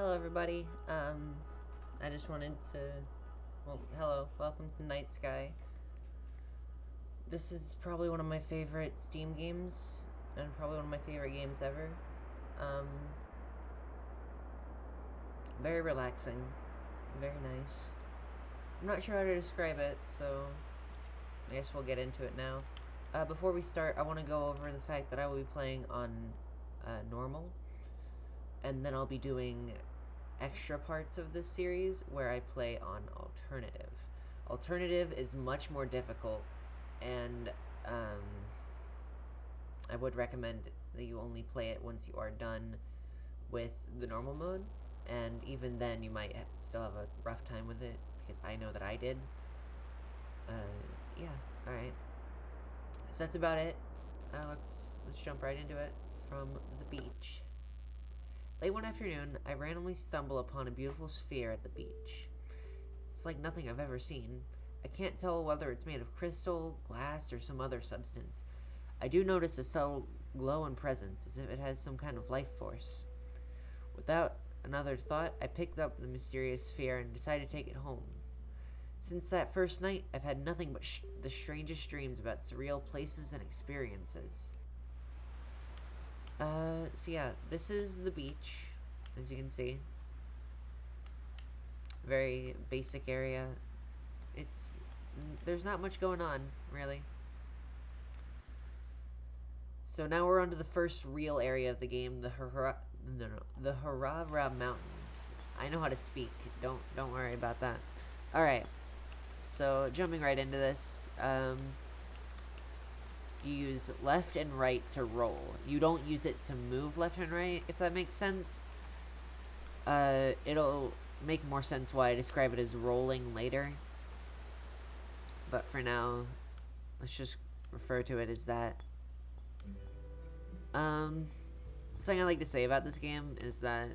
Hello, everybody. I just wanted to. Well, hello. Welcome to NightSky. This is probably one of my favorite Steam games, and probably one of my favorite games ever. Um, Very relaxing. Very nice. I'm not sure how to describe it, so I guess we'll get into it now. Before we start, I want to go over the fact that I will be playing on normal, and then I'll be doing extra parts of this series where I play on alternative. Alternative is much more difficult, and I would recommend that you only play it once you are done with the normal mode, and even then you might still have a rough time with it, because I know that I did. Yeah, alright. So that's about it. Let's jump right into it. From the beach. Late one afternoon, I randomly stumble upon a beautiful sphere at the beach. It's like nothing I've ever seen. I can't tell whether it's made of crystal, glass, or some other substance. I do notice a subtle glow and presence, as if it has some kind of life force. Without another thought, I picked up the mysterious sphere and decided to take it home. Since that first night, I've had nothing but the strangest dreams about surreal places and experiences. So yeah, this is the beach, as you can see. Very basic area. There's not much going on, really. So now we're on to the first real area of the game, the Harara Mountains. I know how to speak. Don't worry about that. All right. So jumping right into this, you use left and right to roll. You don't use it to move left and right, if that makes sense. It'll make more sense why I describe it as rolling later. But for now, let's just refer to it as that. Something I like to say about this game is that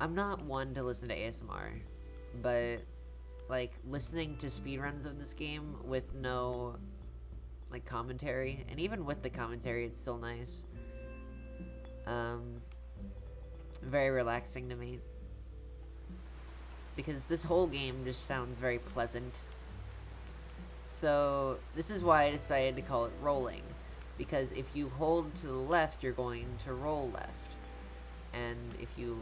I'm not one to listen to ASMR, but like listening to speedruns of this game with no like commentary, and even with the commentary it's still nice. Very relaxing to me, because this whole game just sounds very pleasant. So this is why I decided to call it rolling, because if you hold to the left, you're going to roll left, and if you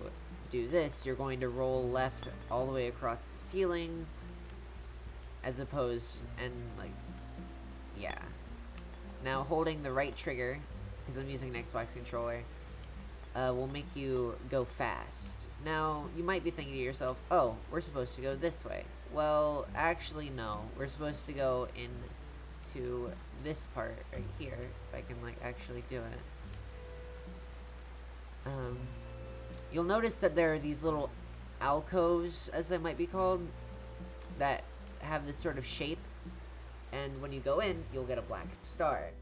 do this, you're going to roll left all the way across the ceiling, as opposed, and like, yeah. Now holding the right trigger, because I'm using an Xbox controller, will make you go fast. Now, you might be thinking to yourself, oh, we're supposed to go this way. Well, actually, no. We're supposed to go into this part right here, if I can, like, actually do it. You'll notice that there are these little alcoves, as they might be called, that have this sort of shape, and when you go in, you'll get a black star.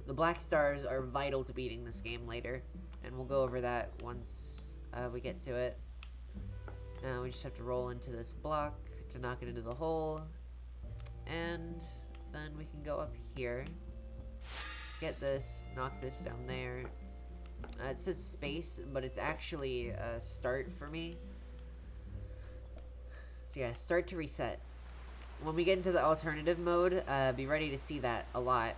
The black stars are vital to beating this game later, and we'll go over that once we get to it. Now we just have to roll into this block to knock it into the hole, and then we can go up here, get this, knock this down there. It says space, but it's actually a start for me. So yeah, start to reset. When we get into the alternative mode, be ready to see that a lot.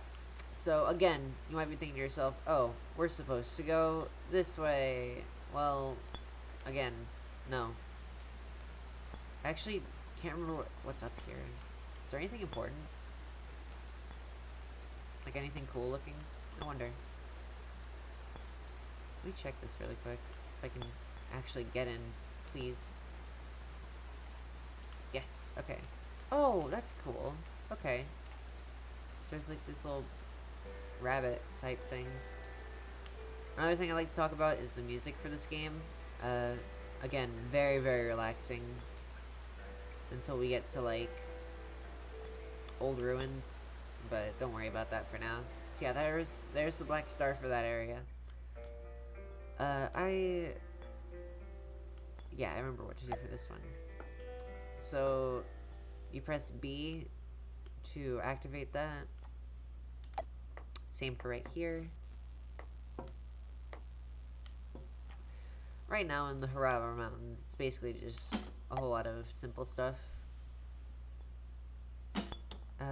So again, you might be thinking to yourself, oh, we're supposed to go this way. Well, again, no. I actually can't remember what's up here. Is there anything important? Like anything cool looking? I wonder. Let me check this really quick. If I can actually get in, please. Yes, okay. Oh, that's cool. Okay. So there's like this little rabbit type thing. Another thing I like to talk about is the music for this game. Again, very, very relaxing. Until we get to like old ruins. But don't worry about that for now. So yeah, there's the black star for that area. I remember what to do for this one. So you press B to activate that. Same for right here. right now in the Harara Mountains, it's basically just a whole lot of simple stuff.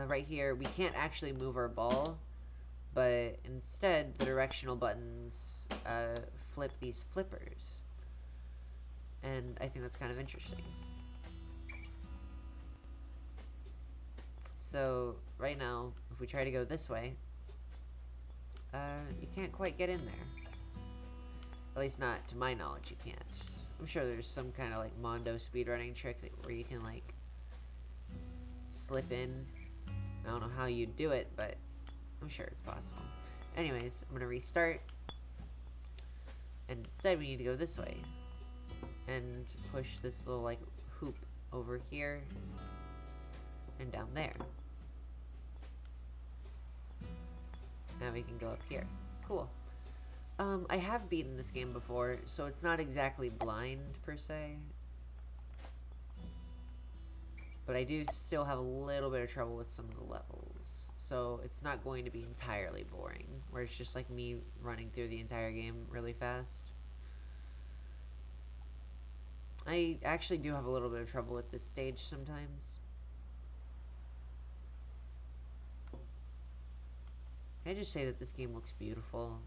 Right here, we can't actually move our ball, but instead, the directional buttons flip these flippers. And I think that's kind of interesting. So, right now, if we try to go this way, you can't quite get in there. At least not to my knowledge, you can't. I'm sure there's some kind of like Mondo speedrunning trick where you can like slip in. I don't know how you do it, but I'm sure it's possible. Anyways, I'm gonna restart. And instead we need to go this way. And push this little like hoop over here. And down there. Now we can go up here. Cool. I have beaten this game before, so it's not exactly blind per se. But I do still have a little bit of trouble with some of the levels. So it's not going to be entirely boring, where it's just like me running through the entire game really fast. I actually do have a little bit of trouble with this stage sometimes. Can I just say that this game looks beautiful?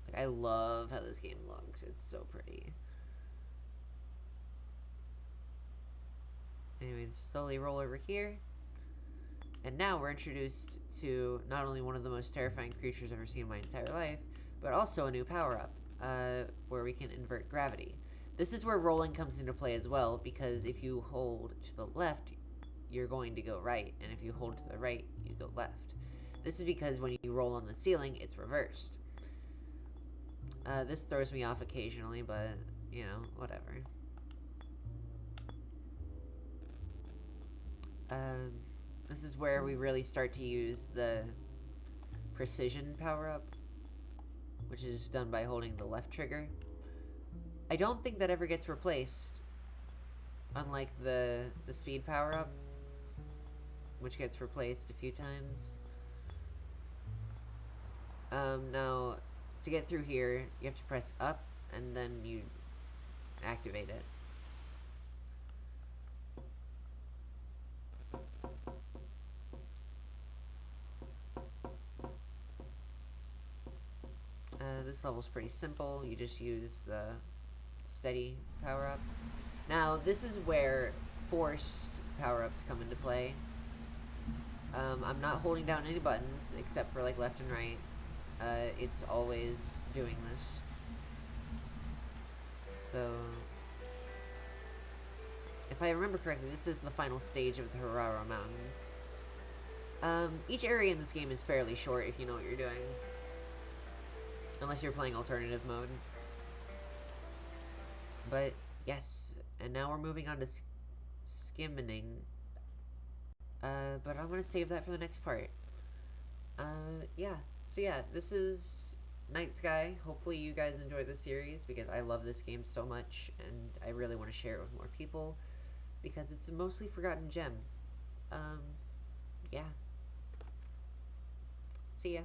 Like, I love how this game looks. It's so pretty. Anyway, slowly roll over here. And now we're introduced to not only one of the most terrifying creatures I've ever seen in my entire life, but also a new power-up, where we can invert gravity. This is where rolling comes into play as well, because if you hold to the left, you're going to go right, and if you hold to the right, you go left. This is because when you roll on the ceiling, it's reversed. This throws me off occasionally, but, you know, whatever. This is where we really start to use the precision power-up, which is done by holding the left trigger. I don't think that ever gets replaced, unlike the speed power-up, which gets replaced a few times. Now, to get through here, you have to press up, and then you activate it. This level's pretty simple. You just use the steady power-up. Now, this is where forced power-ups come into play. I'm not holding down any buttons, except for, like, left and right. It's always doing this. So, if I remember correctly, this is the final stage of the Harara Mountains. Each area in this game is fairly short if you know what you're doing. Unless you're playing alternative mode. But, yes. And now we're moving on to skimming. But I'm gonna save that for the next part. Yeah. So yeah, this is NightSky. Hopefully you guys enjoy the series, because I love this game so much, and I really want to share it with more people, because it's a mostly forgotten gem. Yeah. See ya.